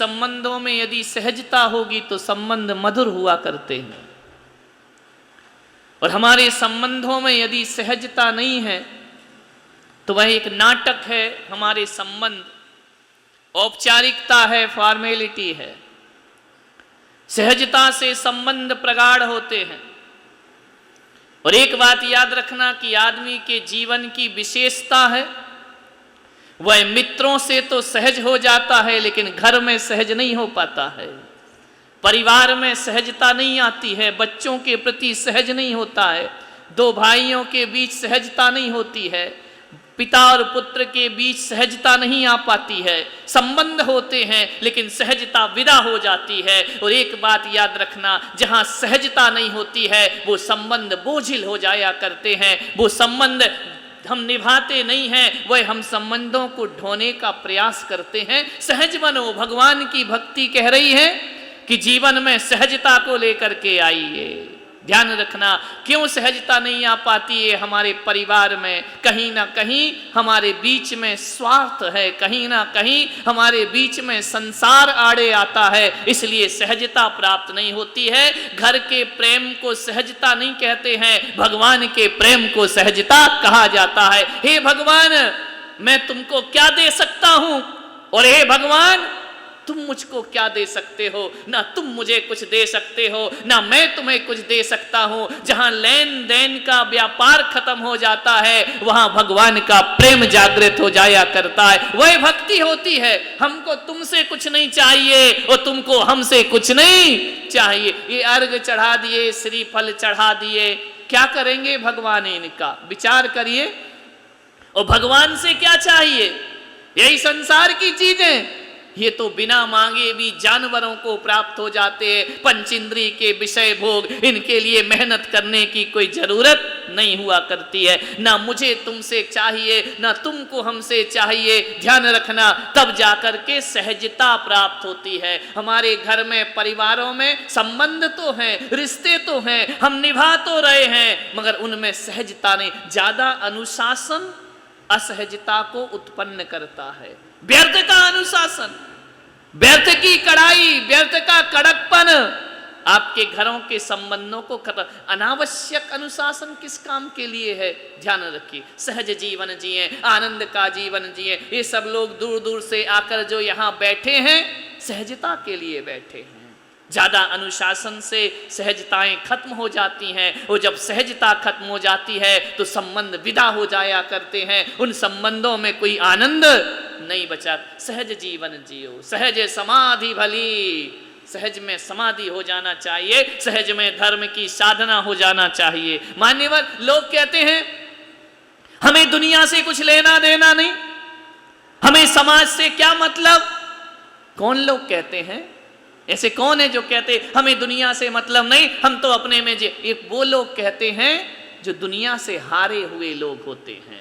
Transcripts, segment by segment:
संबंधों में यदि सहजता होगी तो संबंध मधुर हुआ करते हैं, और हमारे संबंधों में यदि सहजता नहीं है तो वह एक नाटक है। हमारे संबंध औपचारिकता है, फॉर्मेलिटी है। सहजता से संबंध प्रगाढ़ होते हैं। और एक बात याद रखना कि आदमी के जीवन की विशेषता है, वह मित्रों से तो सहज हो जाता है लेकिन घर में सहज नहीं हो पाता है, परिवार में सहजता नहीं आती है, बच्चों के प्रति सहज नहीं होता है, दो भाइयों के बीच सहजता नहीं होती है, पिता और पुत्र के बीच सहजता नहीं आ पाती है। संबंध होते हैं लेकिन सहजता विदा हो जाती है। और एक बात याद रखना, जहां सहजता नहीं होती है वो संबंध बोझिल हो जाया करते हैं, वो संबंध हम निभाते नहीं हैं, वह हम संबंधों को ढोने का प्रयास करते हैं। सहज बनो, भगवान की भक्ति कह रही है कि जीवन में सहजता को लेकर के आइए। ध्यान रखना, क्यों सहजता नहीं आ पाती है हमारे परिवार में? कहीं ना कहीं हमारे बीच में स्वार्थ है, कहीं ना कहीं हमारे बीच में संसार आड़े आता है, इसलिए सहजता प्राप्त नहीं होती है। घर के प्रेम को सहजता नहीं कहते हैं, भगवान के प्रेम को सहजता कहा जाता है। हे भगवान, मैं तुमको क्या दे सकता हूं, और हे भगवान तुम मुझको क्या दे सकते हो? ना तुम मुझे कुछ दे सकते हो, ना मैं तुम्हें कुछ दे सकता हूं। जहां लेन देन का व्यापार खत्म हो जाता है वहां भगवान का प्रेम जागृत हो जाया करता है। वह भक्ति होती है। हमको तुमसे कुछ नहीं चाहिए और तुमको हमसे कुछ नहीं चाहिए। ये अर्घ चढ़ा दिए, श्रीफल चढ़ा दिए, क्या करेंगे भगवान इनका? विचार करिए। और भगवान से क्या चाहिए? यही संसार की चीजें, ये तो बिना मांगे भी जानवरों को प्राप्त हो जाते हैं। पंचेंद्रिय के विषय भोग, इनके लिए मेहनत करने की कोई जरूरत नहीं हुआ करती है। ना मुझे तुमसे चाहिए, ना तुमको हमसे चाहिए। ध्यान रखना, तब जाकर के सहजता प्राप्त होती है। हमारे घर में, परिवारों में संबंध तो हैं, रिश्ते तो हैं, हम निभा तो रहे हैं, मगर उनमें सहजता नहीं। ज्यादा अनुशासन असहजता को उत्पन्न करता है। व्यर्थ का अनुशासन, व्यर्थ की कड़ाई, व्यर्थ का कड़कपन आपके घरों के संबंधों को खत्म। अनावश्यक अनुशासन किस काम के लिए है? ध्यान रखिए। सहज जीवन जिए, आनंद का जीवन जिए। ये सब लोग दूर दूर से आकर जो यहाँ बैठे हैं, सहजता के लिए बैठे हैं। ज्यादा अनुशासन से सहजताएं खत्म हो जाती हैं, और जब सहजता खत्म हो जाती है तो संबंध विदा हो जाया करते हैं। उन संबंधों में कोई आनंद नहीं बचा। सहज जीवन जियो, सहज समाधि भली। सहज में समाधि हो जाना चाहिए, सहज में धर्म की साधना हो जाना चाहिए। मान्यवर लोग कहते हैं हमें दुनिया से कुछ लेना देना नहीं, हमें समाज से क्या मतलब। कौन लोग कहते हैं? ऐसे कौन है जो कहते हमें दुनिया से मतलब नहीं, हम तो अपने में जे। ये वो लोग कहते हैं जो दुनिया से हारे हुए लोग होते हैं।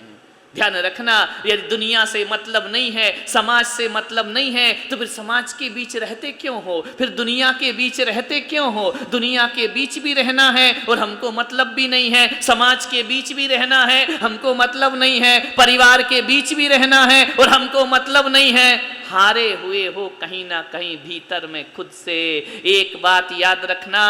ध्यान रखना, यदि दुनिया से मतलब नहीं है, समाज से मतलब नहीं है, तो फिर समाज के बीच रहते क्यों हो? फिर दुनिया के बीच रहते क्यों हो? दुनिया के बीच भी रहना है और हमको मतलब भी नहीं है, समाज के बीच भी रहना है, हमको मतलब नहीं है, परिवार के बीच भी रहना है और हमको मतलब नहीं है। हारे हुए हो कहीं ना कहीं भीतर में खुद से। एक बात याद रखना,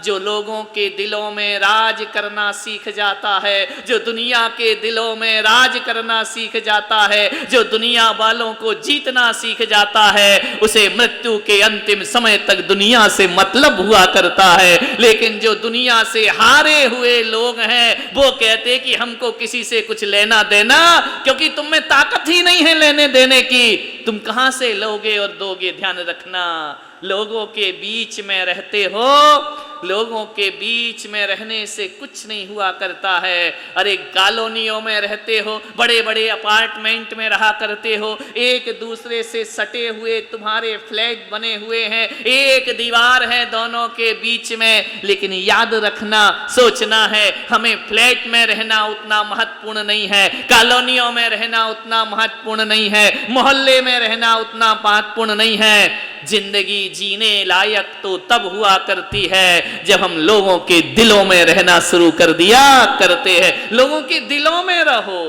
जो लोगों के दिलों में राज करना सीख जाता है, जो दुनिया के दिलों में राज करना सीख जाता है, जो दुनिया वालों को जीतना सीख जाता है, उसे मृत्यु के अंतिम समय तक दुनिया से मतलब हुआ करता है। लेकिन जो दुनिया से हारे हुए लोग हैं वो कहते कि हमको किसी से कुछ लेना देना, क्योंकि तुम में ताकत ही नहीं है लेने देने की, तुम कहां से लोगे और दोगे। ध्यान रखना, लोगों के बीच में रहते हो, लोगों के बीच में रहने से कुछ नहीं हुआ करता है। अरे कॉलोनियों में रहते हो, बड़े बड़े अपार्टमेंट में रहा करते हो, एक दूसरे से सटे हुए तुम्हारे फ्लैट बने हुए हैं, एक दीवार है दोनों के बीच में, लेकिन याद रखना, सोचना है हमें फ्लैट में रहना उतना महत्वपूर्ण नहीं है, कॉलोनियों में रहना उतना महत्वपूर्ण नहीं है, मोहल्ले में रहना उतना महत्वपूर्ण नहीं है। जिंदगी जीने लायक तो तब हुआ करती है जब हम लोगों के दिलों में रहना शुरू कर दिया करते हैं। लोगों के दिलों में रहो,